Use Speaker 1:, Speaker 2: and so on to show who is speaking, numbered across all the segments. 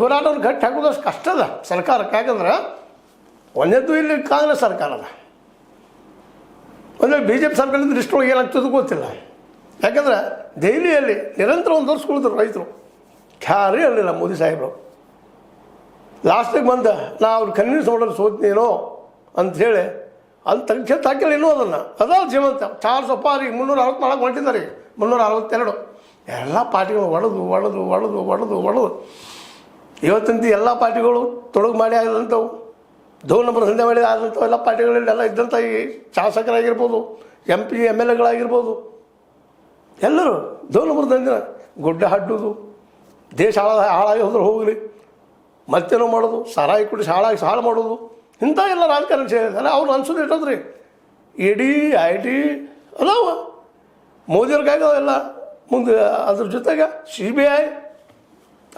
Speaker 1: ಹೋರಾಟವನ್ನು ಕಟ್ಟಿ ಹಾಕೋದಷ್ಟು ಕಷ್ಟ ಅದ ಸರ್ಕಾರಕ್ಕೆ. ಯಾಕಂದ್ರೆ ಒಂದೇದು ಇಲ್ಲಿ ಕಾಂಗ್ರೆಸ್ ಸರ್ಕಾರ ಅದ, ಒಂದೇ BJP ಸರ್ಕಾರದಿಂದ ಇಷ್ಟೊಳಗೆ ಏನಾಗ್ತದೆ ಗೊತ್ತಿಲ್ಲ. ಯಾಕಂದ್ರೆ ದೆಹಲಿಯಲ್ಲಿ ನಿರಂತರ ಒಂದು ವರ್ಷ ರೈತರು ಯಾರೇ ಅಲ್ಲಿಲ್ಲ ಮೋದಿ ಸಾಹೇಬರು. ಲಾಸ್ಟಿಗೆ ಬಂದ ನಾ ಅವ್ರು ಕನ್ವಿನ್ಸ್ ಮಾಡಲು ಸೋತ್ನೇನೋ ಅಂಥೇಳಿ ಅಲ್ಲಿ ತಕ್ಷಣ ಹಾಕಿಲ್ಲ ಇನ್ನೂ ಅದನ್ನು ಅದ ಜೀವಂತ 400 ಪಾರಿಗೆ 364 ಹೊಂಟಿದ್ದಾರೆ, 362 ಎಲ್ಲ ಪಾರ್ಟಿಗಳು ಒಡೆದು ಇವತ್ತಂತ ಎಲ್ಲ ಪಾರ್ಟಿಗಳು ತೊಡಗು ಮಾಡಿ ಆದಂಥವು, 2 ನಂಬರ್ ದಂಧೆ ಮಾಡಿ ಆದಂಥವು ಎಲ್ಲ ಪಾರ್ಟಿಗಳಲ್ಲೆಲ್ಲ ಇದ್ದಂಥ ಈ ಶಾಸಕರಾಗಿರ್ಬೋದು, MP MLA ಗಳಾಗಿರ್ಬೋದು, ಎಲ್ಲರೂ 2 ನಂಬರ್ ದಂಧೆ ಗುಡ್ಡ ಹಡ್ಡೋದು, ದೇಶ ಹಾಳಾಗಿ ಹೋದ್ರೆ ಹೋಗಲಿ, ಮತ್ತೇನೋ ಮಾಡೋದು, ಸಾರಾಯಿ ಕುಡಿ ಹಾಳು ಮಾಡೋದು, ಇಂಥ ಎಲ್ಲ ರಾಜಕಾರಣ ಸೇರಿದಲ್ಲ. ಅವ್ರು ಅನ್ಸೋದು ಇಟ್ಟದ್ರಿ ED IT ಅದಾವ ಮೋದಿಯವ್ರಿಗಾಗ ಎಲ್ಲ ಮುಂದೆ. ಅದ್ರ ಜೊತೆಗೆ CBI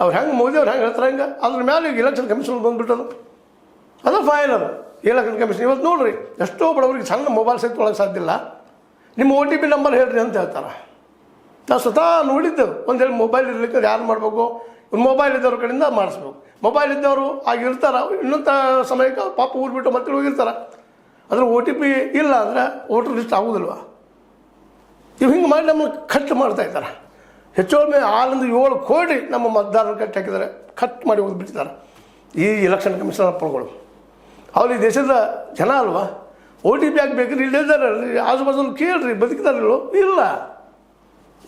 Speaker 1: ಅವ್ರು ಹೆಂಗೆ ಮೋದಿಯವ್ರು ಹೆಂಗೆ ಹೇಳ್ತಾರೆ ಹಂಗೆ ಅದ್ರ ಮೇಲೆ ಈಗ ಎಲೆಕ್ಷನ್ ಕಮಿಷನ್ ಬಂದುಬಿಟ್ಟದು. ಅದು ಫೈನ್ ಅದು ಎಲೆಕ್ಷನ್ ಕಮಿಷನ್. ಇವತ್ತು ನೋಡಿರಿ ಎಷ್ಟೋ ಬಡವರಿಗೆ ಸಣ್ಣ ಮೊಬೈಲ್ ಸಹಿತ ತೊಗೊಳಕ್ಕೆ ಸಾಧ್ಯ ಇಲ್ಲ. ನಿಮ್ಮ OTP ನಂಬರ್ ಹೇಳ್ರಿ ಅಂತ ಹೇಳ್ತಾರೆ. ನಾವು ಸ್ವತಃ ನೋಡಿದ್ದೆವು. ಒಂದೇಳಿ ಮೊಬೈಲ್ ಇರಲಿಕ್ಕೆ ಯಾರು ಮಾಡಬೇಕು, ಒಂದು ಮೊಬೈಲ್ ಇದ್ದವ್ರ ಕಡೆಯಿಂದ ಮಾಡಿಸ್ಬೇಕು. ಮೊಬೈಲ್ ಇದ್ದವರು ಆಗಿರ್ತಾರೆ, ಇನ್ನೊಂಥ ಸಮಯಕ್ಕೆ ಪಾಪ ಊರು ಬಿಟ್ಟು ಮತ್ತೆ ಹೋಗಿರ್ತಾರೆ. ಅದ್ರ OTP ಇಲ್ಲ ಅಂದರೆ ವೋಟರ್ ಲಿಸ್ಟ್ ಆಗೋದಿಲ್ವ. ಇವು ಹಿಂಗೆ ಮಾಡಿ ನಮ್ಮನ್ನು ಕಟ್ ಮಾಡ್ತಾ ಇದ್ದಾರೆ. ಹೆಚ್ಚೊಮ್ಮೆ 6-7 ಕೋಟಿ ನಮ್ಮ ಮತದಾರರು ಕಟ್ಟಿ ಹಾಕಿದ್ದಾರೆ, ಕಟ್ ಮಾಡಿ ಹೋಗಿಬಿಟ್ಟಿದ್ದಾರೆ ಈ ಎಲೆಕ್ಷನ್ ಕಮಿಷನರ್ ಪರ್ಗಳು. ಅವ್ರು ಈ ದೇಶದ ಜನ ಅಲ್ವಾ, OTP ಹಾಕ್ಬೇಕ್ರಿ, ಇಲ್ಲಿದ್ದಾರೆ ಆಜುಬಾಜಲ್ಲಿ ಕೇಳ್ರಿ ಬದುಕಿದಾರಿಲ್ಲೋ ಇಲ್ಲ.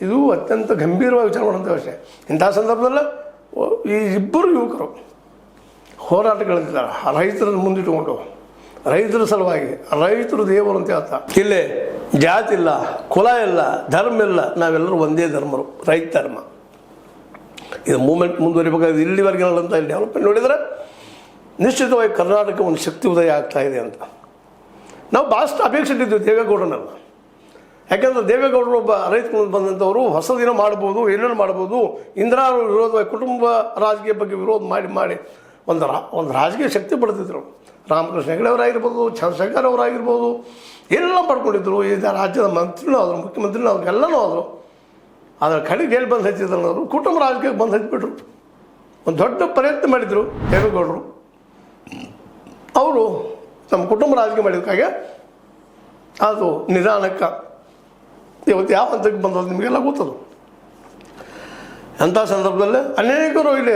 Speaker 1: ಇದು ಅತ್ಯಂತ ಗಂಭೀರವಾಗಿ ವಿಚಾರ ಮಾಡುವಂಥ ವಿಷಯ. ಇಂಥ ಸಂದರ್ಭದಲ್ಲಿ ಈ ಇಬ್ಬರು ಯುವಕರು ಹೋರಾಟಗಳಿದ್ದಾರೆ, ರೈತರನ್ನು ಮುಂದಿಟ್ಟುಕೊಂಡು ರೈತರ ಸಲುವಾಗಿ. ರೈತರು ದೇವರು ಅಂತ ಹೇಳ್ತಾ ಇಲ್ಲಿ ಜಾತಿ ಇಲ್ಲ, ಕುಲ ಇಲ್ಲ, ಧರ್ಮ ಇಲ್ಲ, ನಾವೆಲ್ಲರೂ ಒಂದೇ ಧರ್ಮರು, ರೈತ ಧರ್ಮ. ಇದು ಮೂಮೆಂಟ್ ಮುಂದುವರಿಬೇಕಾದ್ರೆ ಇಲ್ಲಿವರೆಗೆ ಅಂತ ಇಲ್ಲಿ ಡೆವಲಪ್ಮೆಂಟ್ ನೋಡಿದರೆ ನಿಶ್ಚಿತವಾಗಿ ಕರ್ನಾಟಕ ಒಂದು ಶಕ್ತಿ ಉದಯ ಆಗ್ತಾಯಿದೆ ಅಂತ ನಾವು ಭಾಳಷ್ಟು ಅಪೇಕ್ಷೆ ಇಟ್ಟಿದ್ದೀವಿ ದೇವೇಗೌಡರನ್ನೆಲ್ಲ. ಯಾಕೆಂದರೆ ದೇವೇಗೌಡರು ಒಬ್ಬ ರೈತರು ಬಂದಂಥವರು ಹೊಸದೇನೋ ಮಾಡ್ಬೋದು, ಏನೇನು ಮಾಡ್ಬೋದು, ಇಂದಿರಾ ವಿರೋಧ ಕುಟುಂಬ ರಾಜಕೀಯ ಬಗ್ಗೆ ವಿರೋಧ ಮಾಡಿ ಒಂದು ರಾಜಕೀಯ ಶಕ್ತಿ ಪಡೆದಿದ್ರು. ರಾಮಕೃಷ್ಣ ಹೆಗಡೆ ಅವರಾಗಿರ್ಬೋದು, ಚಂದ್ರಶೇಖರ್ ಅವರಾಗಿರ್ಬೋದು, ಎಲ್ಲ ಪಡ್ಕೊಂಡಿದ್ರು. ಈ ರಾಜ್ಯದ ಮಂತ್ರಿನೂ ಆದರು, ಮುಖ್ಯಮಂತ್ರಿನೂ ಆದರು, ಎಲ್ಲನೂ ಆದರು. ಅದರ ಕಡೆಗೆ ಎಲ್ಲಿ ಬಂದು ಹಚ್ಚಿದ್ರು ಅವರು ಕುಟುಂಬ ರಾಜಕೀಯಕ್ಕೆ ಬಂದು ಹಚ್ಚಿಬಿಟ್ರು. ಒಂದು ದೊಡ್ಡ ಪ್ರಯತ್ನ ಮಾಡಿದರು ದೇವೇಗೌಡರು. ಅವರು ನಮ್ಮ ಕುಟುಂಬ ರಾಜಕೀಯ ಮಾಡಿದಕ್ಕಾಗೆ ಅದು ನಿಧಾನಕ್ಕೆ ಇವತ್ತು ಯಾವ ಹಂತಕ್ಕೆ ಬಂದದ್ದು ನಿಮಗೆಲ್ಲ ಗೊತ್ತದು. ಅಂಥ ಸಂದರ್ಭದಲ್ಲಿ ಅನೇಕರು ಇಲ್ಲಿ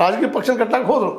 Speaker 1: ರಾಜಕೀಯ ಪಕ್ಷ ಕಟ್ಟಕ್ಕೆ ಹೋದರು.